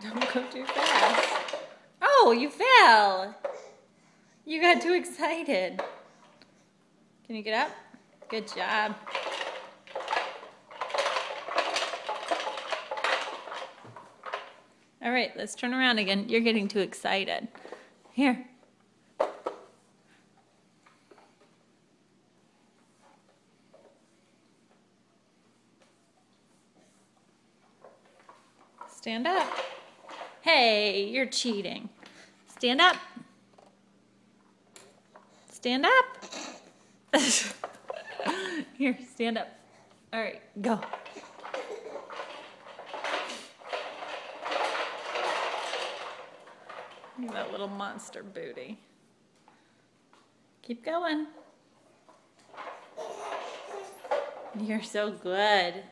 Don't go too fast. Oh, you fell. You got too excited. Can you get up? Good job. All right, let's turn around again. You're getting too excited. Here. Stand up. Hey, you're cheating. Stand up. Stand up. Here, stand up. All right, go. Look at that little monster booty. Keep going. You're so good.